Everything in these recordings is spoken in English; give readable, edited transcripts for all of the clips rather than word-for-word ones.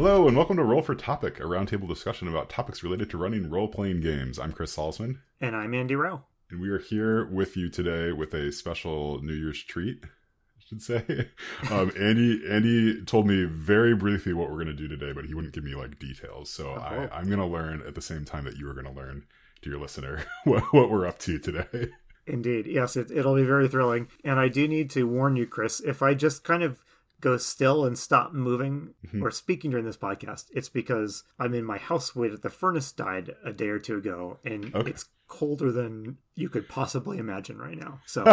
Hello, and welcome to Roll for Topic, a roundtable discussion about topics related to running role-playing games. I'm Chris Salzman. And I'm Andy Rowe. And we are here with you today with a special New Year's treat, I should say. Andy told me very briefly what we're going to do today, but he wouldn't give me details. So I'm going to learn at the same time that you are going to learn, to your listener, what we're up to today. Indeed. Yes, it'll be very thrilling. And I do need to warn you, Chris, if I just kind of go still and stop moving or speaking during this podcast, it's because I'm in my house that the furnace died a day or two ago, and it's colder than you could possibly imagine right now. So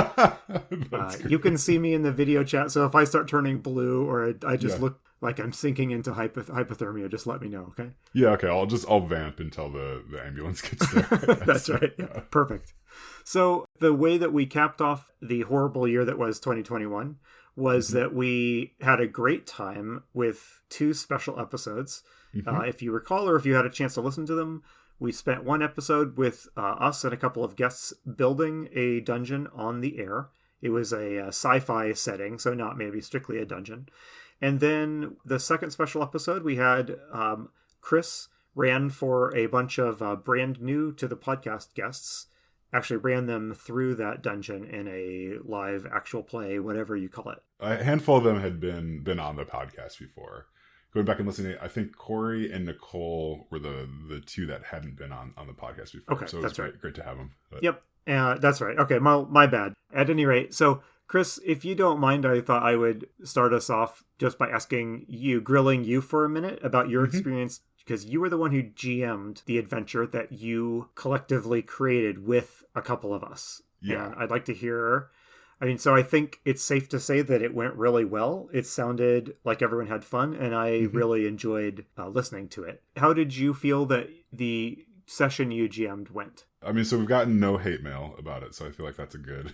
you can see me in the video chat. So if I start turning blue or I just look like I'm sinking into hypothermia, just let me know, okay? Yeah, okay. I'll vamp until the ambulance gets there. That's right. Yeah, perfect. So the way that we capped off the horrible year that was 2021 was that we had a great time with 2 special episodes. If you recall, or if you had a chance to listen to them, we spent one episode with us and a couple of guests building a dungeon on the air. It was a sci-fi setting, so not maybe strictly a dungeon. And then the second special episode, we had Chris ran for a bunch of brand new to the podcast guests, actually ran them through that dungeon in a live actual play, whatever you call it. A handful of them had been on the podcast before. Going back and listening, I think Corey and Nicole were the 2 that hadn't been on the podcast before. Okay, so it was great to have them. But... Yep, that's right. Okay, my bad. At any rate, so Chris, if you don't mind, I thought I would start us off just by grilling you for a minute about your experience, because you were the one who GM'd the adventure that you collectively created with a couple of us. Yeah. And I'd like to hear... so I think it's safe to say that it went really well. It sounded like everyone had fun, and I really enjoyed listening to it. How did you feel that the session you GM'd went? So we've gotten no hate mail about it, so I feel like that's a good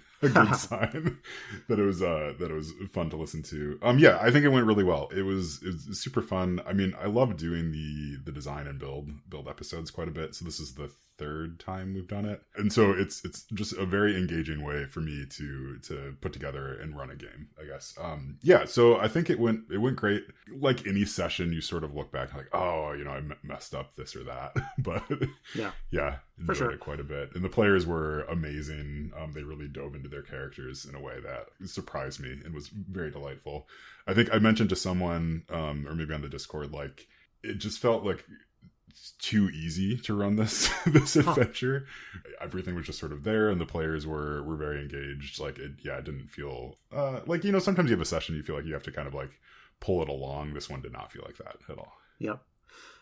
sign that it was fun to listen to. I think it went really well. It was super fun. I love doing the design and build episodes quite a bit. So this is the 3rd time we've done it, and so it's just a very engaging way for me to put together and run a game, I guess. So I think it went great. Like any session, you sort of look back like, I messed up this or that, but yeah, for sure, it quite a bit. And the players were amazing. They really dove into their characters in a way that surprised me and was very delightful. I think I mentioned to someone, or maybe on the Discord, it just felt like it's too easy to run this adventure. Everything was just sort of there, and the players were very engaged. It didn't feel sometimes you have a session you feel like you have to kind of pull it along. This one did not feel like that at all. Yep.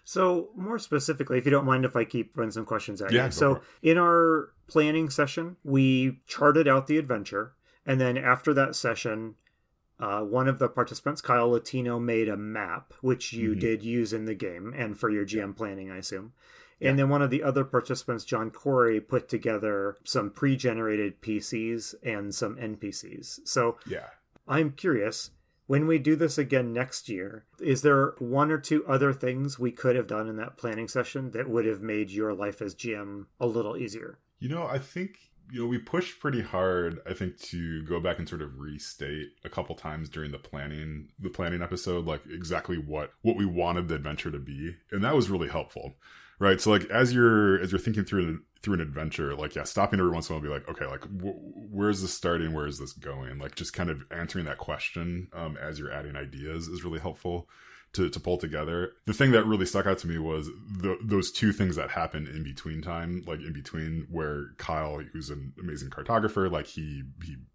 So more specifically, if you don't mind if I keep running some questions at you. So in our planning session, we charted out the adventure, and then after that session, one of the participants, Kyle Latino, made a map, which you did use in the game and for your GM planning, I assume. And then one of the other participants, John Corey, put together some pre-generated PCs and some NPCs. So I'm curious, when we do this again next year, is there 1 or 2 other things we could have done in that planning session that would have made your life as GM a little easier? I think... we pushed pretty hard, I think, to go back and sort of restate a couple times during the planning episode, exactly what we wanted the adventure to be. And that was really helpful, right? So as you're thinking through an adventure, stopping every once in a while and be okay, where's this starting? Where is this going? Just kind of answering that question as you're adding ideas is really helpful to pull together. The thing that really stuck out to me was those 2 things that happened in between time, in between where Kyle, who's an amazing cartographer, he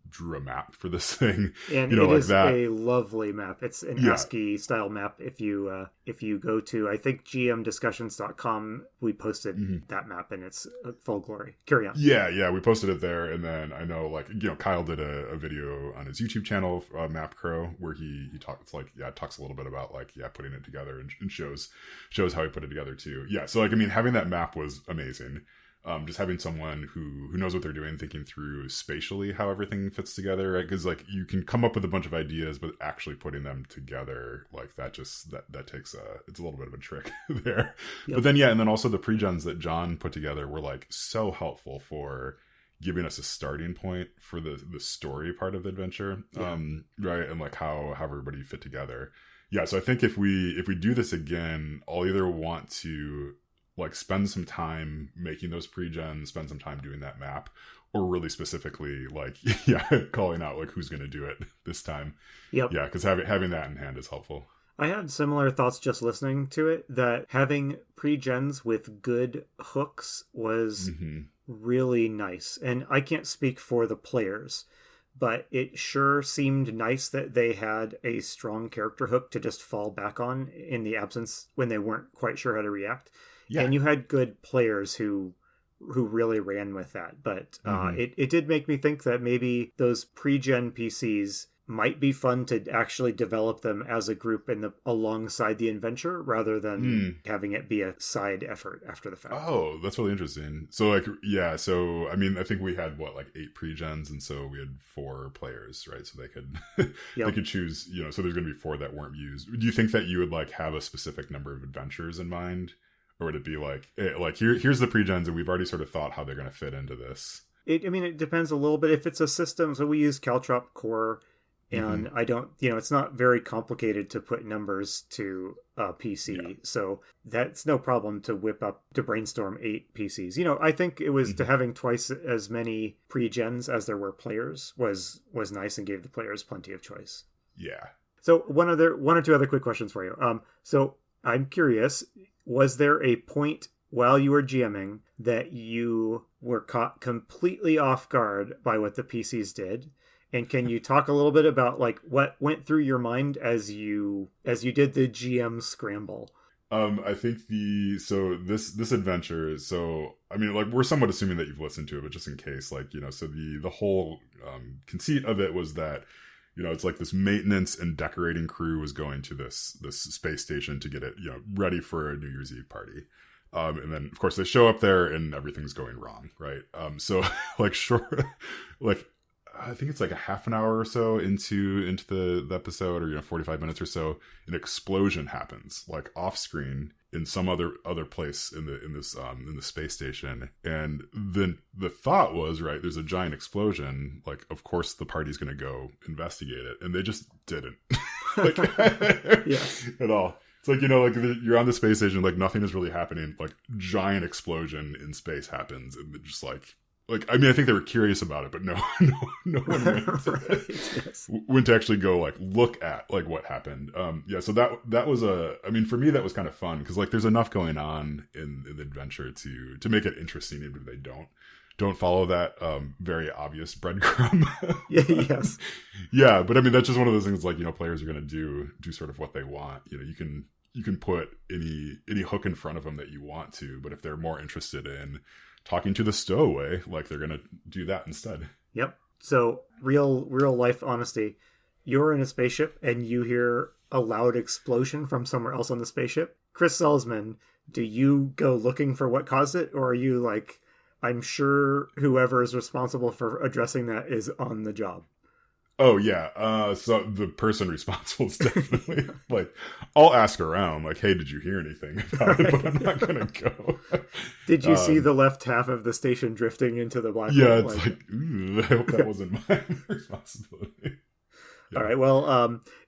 drew a map for this thing. And it is a lovely map. It's an ASCII style map. If you go to, I think, gmdiscussions.com, we posted that map in its full glory. Carry on. Yeah, we posted it there. And then I know, Kyle did a video on his YouTube channel, Map Crow, where he talks talks a little bit about putting it together and shows how he put it together too. Yeah, so having that map was amazing. Just having someone who knows what they're doing, thinking through spatially how everything fits together, right? Because you can come up with a bunch of ideas, but actually putting them together, that takes it's a little bit of a trick there. Yep. But then and then also the pre-gens that John put together were so helpful for giving us a starting point for the story part of the adventure, right? And how everybody fit together. Yeah, so I think if we do this again, I'll either want to like spend some time making those pre-gens, spend some time doing that map, or really specifically like yeah, calling out like who's going to do it this time. Yep. Yeah, because having that in hand is helpful. I had similar thoughts just listening to it, that having pre-gens with good hooks was Hmm. really nice. And I can't speak for the players, but it sure seemed nice that they had a strong character hook to just fall back on in the absence when they weren't quite sure how to react. Yeah. And you had good players who really ran with that. But Hmm. it did make me think that maybe those pre-gen PCs might be fun to actually develop them as a group alongside the adventure rather than Mm. having it be a side effort after the fact. Oh, that's really interesting. So like yeah, so I mean I think we had what like 8 pre-gens and so we had 4 players, right? So they could they Yep. could choose, so there's going to be 4 that weren't used. Do you think that you would like have a specific number of adventures in mind? Or would it be like here's the pre-gens and we've already sort of thought how they're going to fit into this? I mean, it depends a little bit. If it's a system, so we use Caltrop Core, Hmm. and I don't, it's not very complicated to put numbers to a Yeah. PC, so that's no problem to whip up to brainstorm 8 PCs. I think it was to Hmm. having twice as many pre-gens as there were players was nice and gave the players plenty of choice. Yeah. So one or two other quick questions for you. So I'm curious, was there a point while you were GMing that you were caught completely off guard by what the PCs did? And can you talk a little bit about like what went through your mind as you did the GM scramble? I think this adventure, so I mean like we're somewhat assuming that you've listened to it, but just in case, like, so the whole conceit of it was that it's like this maintenance and decorating crew was going to this space station to get it, ready for a New Year's Eve party. And then of course they show up there and everything's going wrong, right? So like sure, like I think it's like a half an hour or so into the episode, or 45 minutes or so, an explosion happens like off screen in some other place in the space station, and then the thought was, right, there's a giant explosion, like of course the party's gonna go investigate it, and they just didn't like Yes. at all. It's like, like you're on the space station, like nothing is really happening, like giant explosion in space happens, and just like I mean I think they were curious about it, but no one Right. Yes. went to actually go like look at like what happened. Yeah, so that was I mean for me that was kind of fun because like there's enough going on in the adventure to make it interesting, even if they don't follow that very obvious breadcrumb. Yeah, yes. Yeah, but I mean that's just one of those things, like, players are going to do sort of what they want. You can put any hook in front of them that you want to, but if they're more interested in talking to the stowaway, like, they're gonna do that instead. Yep. So real life honesty. You're in a spaceship and you hear a loud explosion from somewhere else on the spaceship. Chris Salzman, do you go looking for what caused it, or are you like, I'm sure whoever is responsible for addressing that is on the job? Oh yeah, so the person responsible is definitely like, I'll ask around, like, hey, did you hear anything about it? But I'm not gonna go. Did you see um, the left half of the station drifting into the black yeah, hole? it's like, ooh, I hope that wasn't my responsibility. All Yeah. right. Well,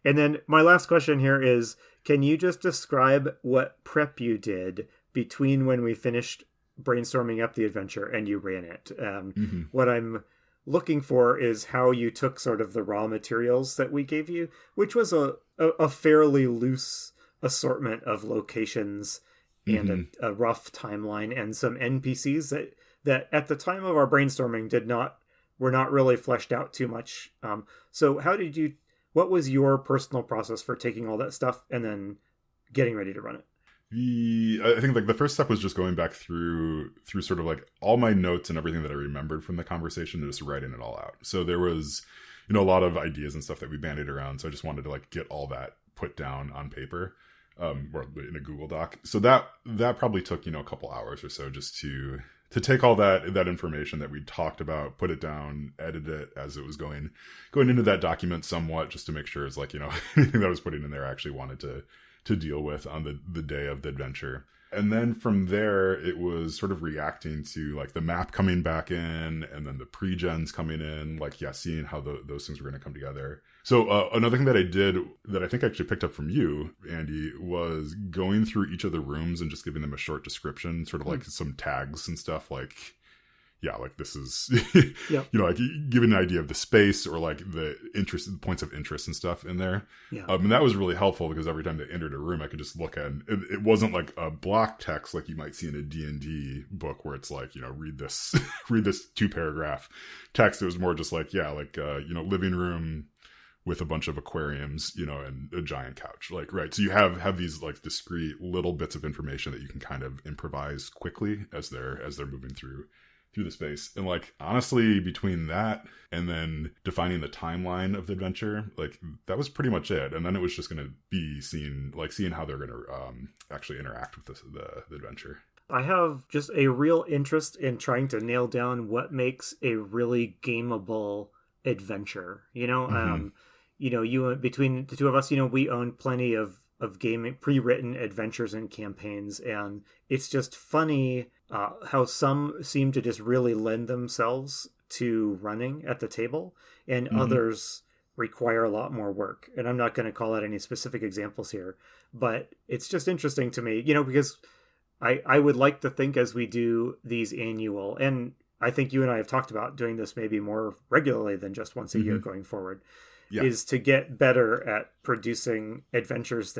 and then my last question here is, can you just describe what prep you did between when we finished brainstorming up the adventure and you ran it? Hmm. What I'm looking for is how you took sort of the raw materials that we gave you, which was a fairly loose assortment of locations and Hmm. a rough timeline and some NPCs that at the time of our brainstorming were not really fleshed out too much. So what was your personal process for taking all that stuff and then getting ready to run it? I think like the first step was just going back through sort of like all my notes and everything that I remembered from the conversation and just writing it all out. So there was, a lot of ideas and stuff that we bandied around. So I just wanted to like get all that put down on paper, or in a Google Doc. So that probably took, a couple hours or so just to take all that information that we talked about, put it down, edit it as it was going into that document somewhat, just to make sure it's like, anything that I was putting in there I actually wanted to to deal with on the day of the adventure. And then from there, it was sort of reacting to like the map coming back in, and then the pre-gens coming in, like, yeah, seeing how those things were going to come together. So another thing that I did that I think I actually picked up from you, Andy, was going through each of the rooms and just giving them a short description, sort of like some tags and stuff, like, yeah, like this is, Yep. you know, like giving an idea of the space or like the points of interest and stuff in there. Yeah. And that was really helpful because every time they entered a room, I could just look at it wasn't like a block text like you might see in a D&D book where it's like, you know, read this, read this 2-paragraph text. It was more just like, yeah, like, you know, living room with a bunch of aquariums, you know, and a giant couch. Like, right. So you have these like discrete little bits of information that you can kind of improvise quickly as they're moving through the space. And like, honestly, between that and then defining the timeline of the adventure, like that was pretty much it. And then it was just going to be seeing how they're going to actually interact with the adventure. I have just a real interest in trying to nail down what makes a really gameable adventure. You know, you know, you between the two of us, you know, we own plenty of gaming pre-written adventures and campaigns, and it's just funny how some seem to just really lend themselves to running at the table, and others require a lot more work. And I'm not going to call out any specific examples here, but it's just interesting to me, you know, because I would like to think as we do these annual, and I think you and I have talked about doing this maybe more regularly than just once a year going forward, is to get better at producing adventures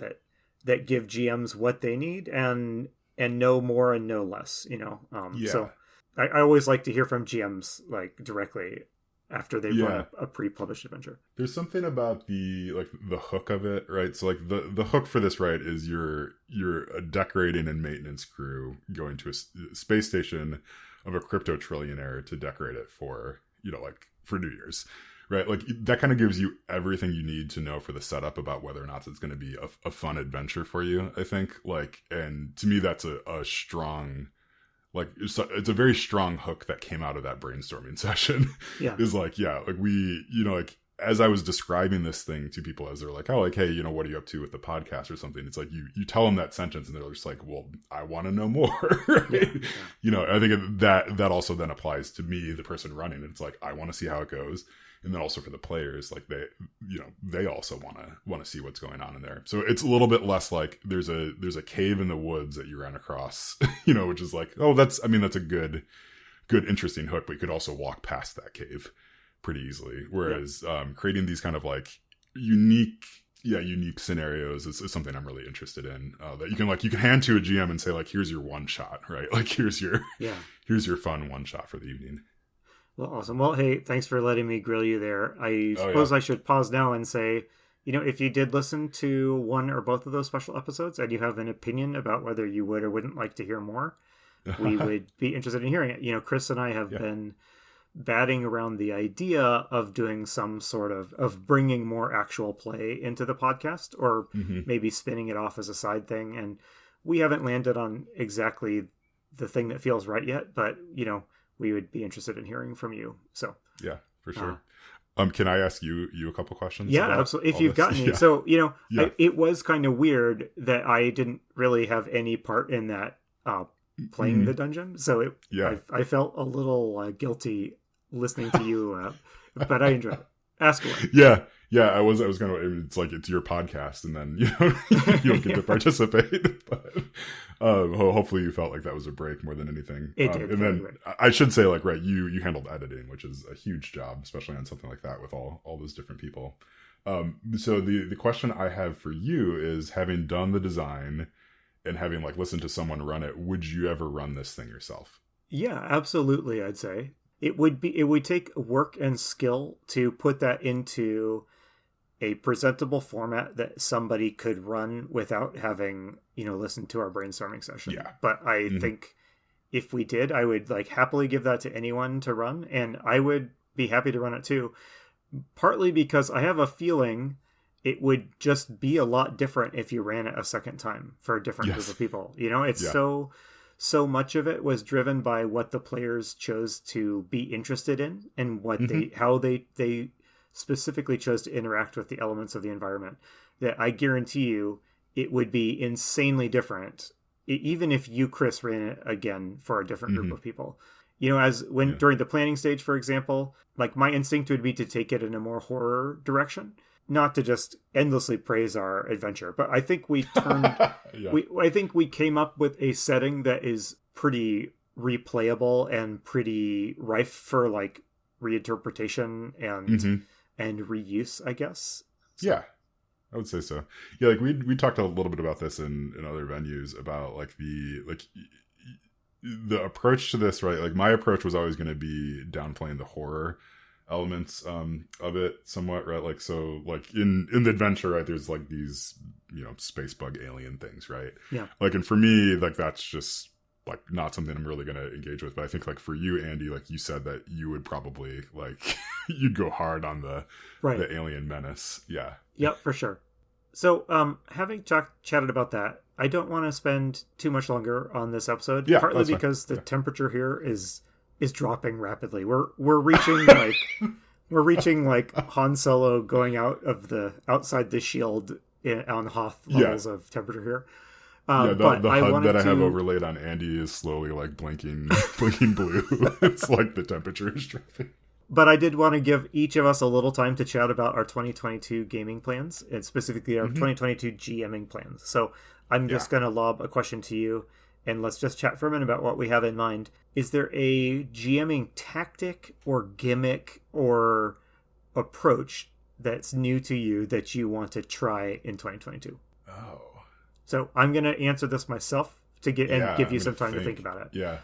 that give GMs what they need and no more and no less, you know? So I always like to hear from GMs like directly after they've run a pre-published adventure. There's something about the hook of it, right? So like the hook for this, right, is you're a decorating and maintenance crew going to a space station of a crypto trillionaire to decorate it for, you know, like for New Year's, right? Like that kind of gives you everything you need to know for the setup about whether or not it's going to be a fun adventure for you, I think. Like, and to me, that's a strong, like, it's a very strong hook that came out of that brainstorming session. Yeah. Is like, yeah, like we, you know, like as I was describing this thing to people, as they're like, oh, like, hey, you know, what are you up to with the podcast or something? It's like you tell them that sentence and they're just like, well, I want to know more. Right? Yeah. You know, I think that also then applies to me, the person running it. It's like, I want to see how it goes. And then also for the players, like they also want to see what's going on in there. So it's a little bit less like there's a cave in the woods that you ran across, you know, which is like, oh, that's a good interesting hook, but you could also walk past that cave pretty easily. Whereas creating these kind of like unique scenarios is something I'm really interested in. That you can hand to a GM and say like, here's your one shot, right? Like here's your fun one shot for the evening. Well, awesome. Well, hey, thanks for letting me grill you there. I suppose I should pause now and say, you know, if you did listen to one or both of those special episodes and you have an opinion about whether you would or wouldn't like to hear more, we would be interested in hearing it. You know, Chris and I have been batting around the idea of doing some sort of bringing more actual play into the podcast, or maybe spinning it off as a side thing. And we haven't landed on exactly the thing that feels right yet, but, you know, we would be interested in hearing from you. So yeah, for sure. Can I ask you a couple questions? Yeah, absolutely. If you've got any. So, you know, it was kind of weird that I didn't really have any part in that playing the dungeon. So I felt a little guilty listening to you, but I enjoyed it. Ask away. Yeah, I was gonna. It's like it's your podcast, and then you don't get to participate. But hopefully, you felt like that was a break more than anything. It did. And then I should say, like, right, you handled editing, which is a huge job, especially on something like that with all those different people. So the question I have for you is, having done the design and having like listened to someone run it, would you ever run this thing yourself? Yeah, absolutely. I'd say it would take work and skill to put that into a presentable format that somebody could run without having, you know, listened to our brainstorming session. Yeah. But I think if we did, I would like happily give that to anyone to run, and I would be happy to run it too. Partly because I have a feeling it would just be a lot different if you ran it a second time for a different group of people. You know, it's so much of it was driven by what the players chose to be interested in and what how they specifically chose to interact with the elements of the environment, that I guarantee you, it would be insanely different, even if you, Chris, ran it again for a different group of people. You know, as when during the planning stage, for example, like my instinct would be to take it in a more horror direction, not to just endlessly praise our adventure. But I think we turned, I think we came up with a setting that is pretty replayable and pretty rife for like reinterpretation and reuse, I guess. So. Yeah, I would say so. Yeah, like we talked a little bit about this in other venues about like the approach to this, right? Like my approach was always going to be downplaying the horror elements of it somewhat, right? Like, so like in the adventure, right, there's like these, you know, space bug alien things, right? Yeah. Like, and for me, like that's just like not something I'm really going to engage with. But I think like for you, Andy, like you said that you would probably like you'd go hard on the alien menace. Yeah. Yep, for sure. So, having chatted about that, I don't want to spend too much longer on this episode. Yeah, partly because the temperature here is dropping rapidly. We're reaching like Han Solo going outside the shield on Hoth levels of temperature here. The HUD that I have overlaid on Andy is slowly like blinking blue. It's like the temperature is dropping. But I did want to give each of us a little time to chat about our 2022 gaming plans, and specifically our 2022 GMing plans. So I'm just going to lob a question to you, and let's just chat for a minute about what we have in mind. Is there a GMing tactic or gimmick or approach that's new to you that you want to try in 2022? Oh. So I'm going to answer this myself to give you some time to think about it. Yeah.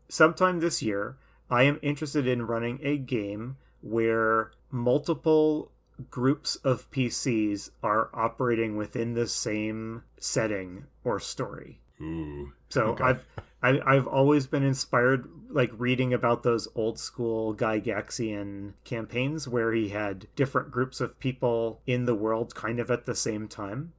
Sometime this year, I am interested in running a game where multiple groups of PCs are operating within the same setting or story. Ooh. So okay. I've always been inspired, like reading about those old school Gygaxian campaigns where he had different groups of people in the world kind of at the same time.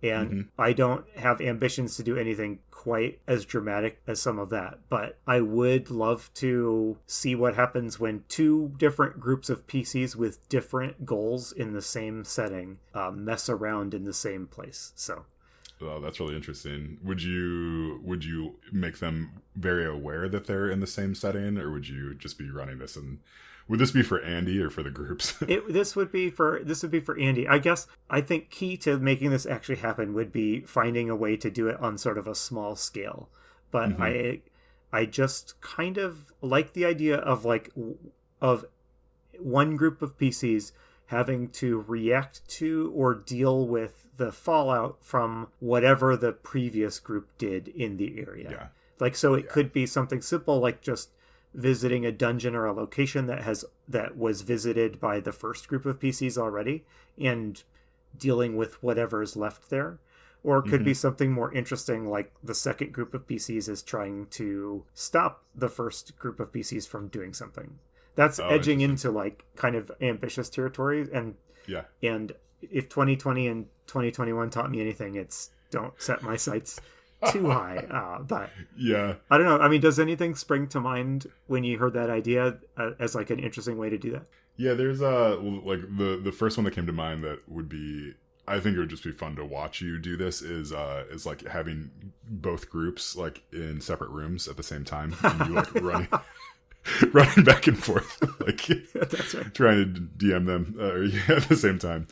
And I don't have ambitions to do anything quite as dramatic as some of that. But I would love to see what happens when two different groups of PCs with different goals in the same setting mess around in the same place. So, oh, that's really interesting. Would you make them very aware that they're in the same setting, or would you just be running this and... Would this be for Andy or for the groups? This would be for Andy. I guess I think key to making this actually happen would be finding a way to do it on sort of a small scale. But I just kind of like the idea of one group of PCs having to react to or deal with the fallout from whatever the previous group did in the area. Yeah. Like, so it could be something simple like just visiting a dungeon or a location that was visited by the first group of PCs already and dealing with whatever's left there. Or it could be something more interesting, like the second group of PCs is trying to stop the first group of PCs from doing something. That's edging into like kind of ambitious territory. And if 2020 and 2021 taught me anything, it's don't set my sights too high. But yeah, I don't know. I mean, does anything spring to mind when you heard that idea as like an interesting way to do that? Yeah, there's like the first one that came to mind that would be, I think it would just be fun to watch you do this is like having both groups like in separate rooms at the same time and you like running back and forth like that's right. Trying to DM them at the same time.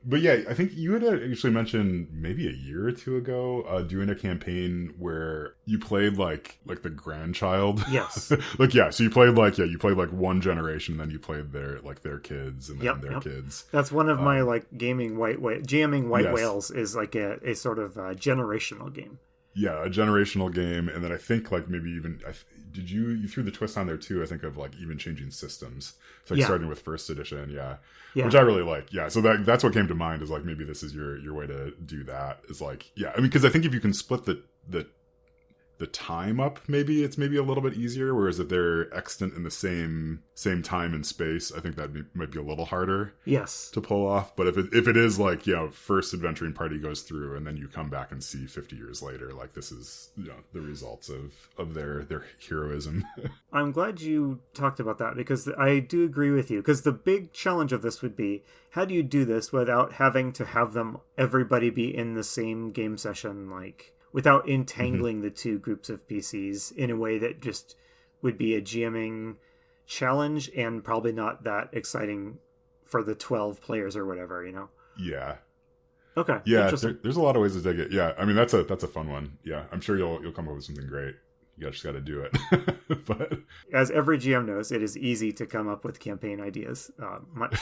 But yeah, I think you had actually mentioned maybe a year or two ago doing a campaign where you played like the grandchild. Yes. So you played like one generation, and then you played their kids and then their kids. That's one of my like GMing white whales is like a sort of generational game. Yeah, a generational game, and then I think like maybe even you threw the twist on there too. I think of like even changing systems, so like starting with first edition, which I really like. Yeah, so that's what came to mind is like maybe this is your way to do that. Is like I mean because I think if you can split the the time up, maybe it's maybe a little bit easier, whereas if they're extant in the same time and space, I think might be a little harder Yes. to pull off. But if it is like, you know, first adventuring party goes through and then you come back and see 50 years later, like this is, you know, the results of their heroism. I'm glad you talked about that, because I do agree with you, because the big challenge of this would be, how do you do this without having to have everybody be in the same game session, like without entangling the two groups of PCs in a way that just would be a GMing challenge and probably not that exciting for the 12 players or whatever, you know? Yeah. Okay. Yeah, there's a lot of ways to dig it. Yeah, I mean that's a fun one. Yeah, I'm sure you'll come up with something great. You just got to do it. But as every GM knows, it is easy to come up with campaign ideas. Much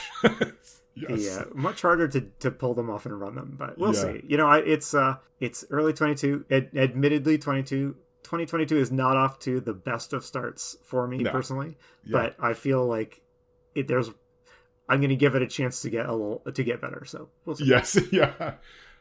yes. Much harder to pull them off and run them. But we'll see. You know, it's early 22. Admittedly, 2022 is not off to the best of starts for me personally. Yeah. But I feel like I'm going to give it a chance to get better. So we'll see. Yes. Yeah.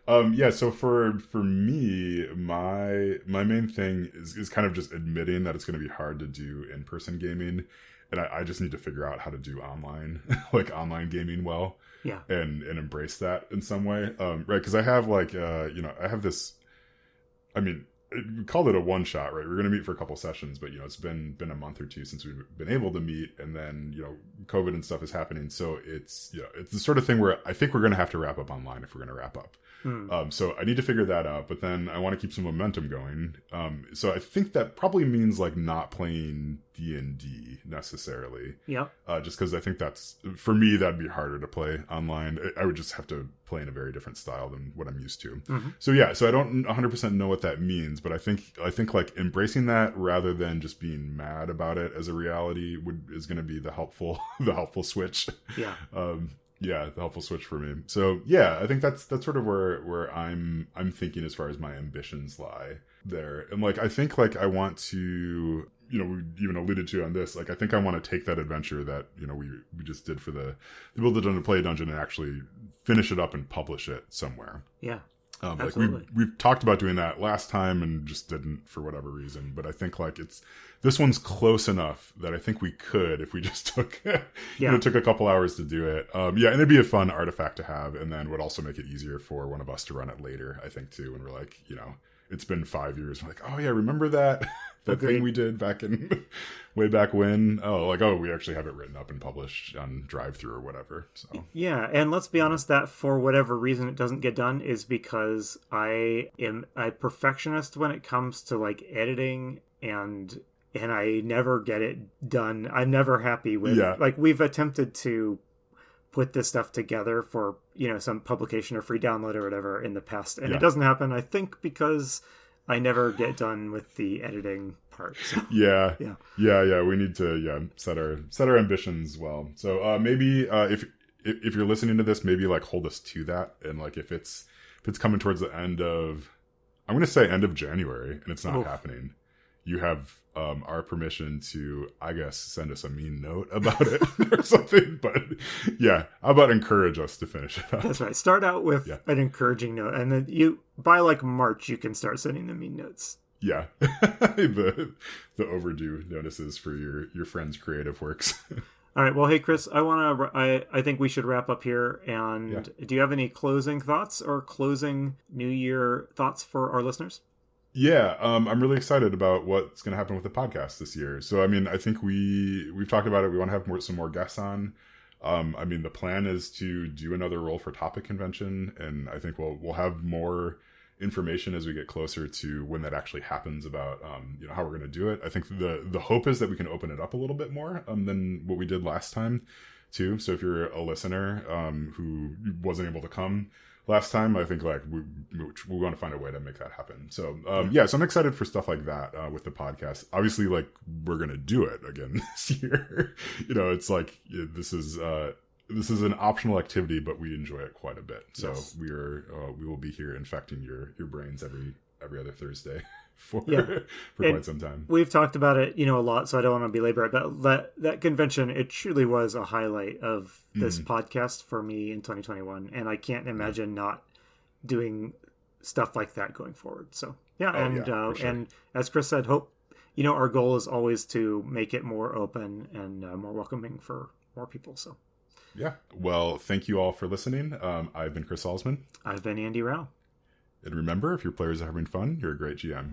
Yeah, so for me, my main thing is kind of just admitting that it's going to be hard to do in-person gaming, and I just need to figure out how to do online, like online gaming well, and embrace that in some way, right? Because I have like, you know, I have this, I mean, we called it a one-shot, right? We're going to meet for a couple sessions, but, you know, it's been a month or two since we've been able to meet, and then, you know, COVID and stuff is happening, so it's, you know, it's the sort of thing where I think we're going to have to wrap up online if we're going to wrap up. So I need to figure that out, but then I want to keep some momentum going. So I think that probably means like not playing D&D necessarily. Yeah. Just because I think that's, for me, that'd be harder to play online. I would just have to play in a very different style than what I'm used to. So yeah, so I don't 100% know what that means, but I think like embracing that rather than just being mad about it as a reality is going to be the helpful switch. Yeah. Yeah, the helpful switch for me. So yeah, I think that's sort of where I'm thinking as far as my ambitions lie there. And like I think like I want to, you know, we even alluded to on this, like I think I want to take that adventure that, you know, we just did for the Build a Dungeon, Play a Dungeon, and actually finish it up and publish it somewhere. Yeah. Like we've talked about doing that last time and just didn't for whatever reason. But I think like this one's close enough that I think we could if we just took took a couple hours to do it. And it'd be a fun artifact to have, and then would also make it easier for one of us to run it later, I think too. When we're like, you know, it's been 5 years. We're like, oh yeah, remember that thing we did back in way back when? We actually have it written up and published on drive-through or whatever. So yeah, and let's be honest, that for whatever reason it doesn't get done is because I am a perfectionist when it comes to like editing, and I never get it done. I'm never happy with like we've attempted to put this stuff together for, you know, some publication or free download or whatever in the past, and it doesn't happen, I think, because I never get done with the editing part. So. Yeah. We need to set our ambitions well. So maybe if you're listening to this, maybe like hold us to that, and like if it's coming towards the end of, I'm going to say end of January, and it's not happening, you have our permission to, I guess, send us a mean note about it or something. But yeah, how about encourage us to finish it up? That's right. Start out with an encouraging note, and then by like March, you can start sending the mean notes. Yeah, the overdue notices for your friends' creative works. All right. Well, hey, Chris, I think we should wrap up here. And do you have any closing thoughts or closing New Year thoughts for our listeners? Yeah, I'm really excited about what's going to happen with the podcast this year. So, I mean, I think we've talked about it. We want to have some more guests on. I mean, the plan is to do another Roll for Topic convention, and I think we'll have more information as we get closer to when that actually happens about you know, how we're going to do it. I think the hope is that we can open it up a little bit more than what we did last time too. So if you're a listener who wasn't able to come last time, I think like we want to find a way to make that happen. So so I'm excited for stuff like that with the podcast. Obviously, like we're gonna do it again this year. You know, it's like this is an optional activity, but we enjoy it quite a bit. So we will be here infecting your brains every other Thursday for quite some time. We've talked about it, you know, a lot, so I don't want to belabor it, but that convention, it truly was a highlight of this podcast for me in 2021, and I can't imagine not doing stuff like that going forward. So Yeah, Oh, yeah, for sure. and as Chris said, hope our goal is always to make it more open and more welcoming for more people. So Yeah. Well, thank you all for listening. I've been Chris Salzman. I've been Andy Rao. And remember, if your players are having fun, you're a great GM.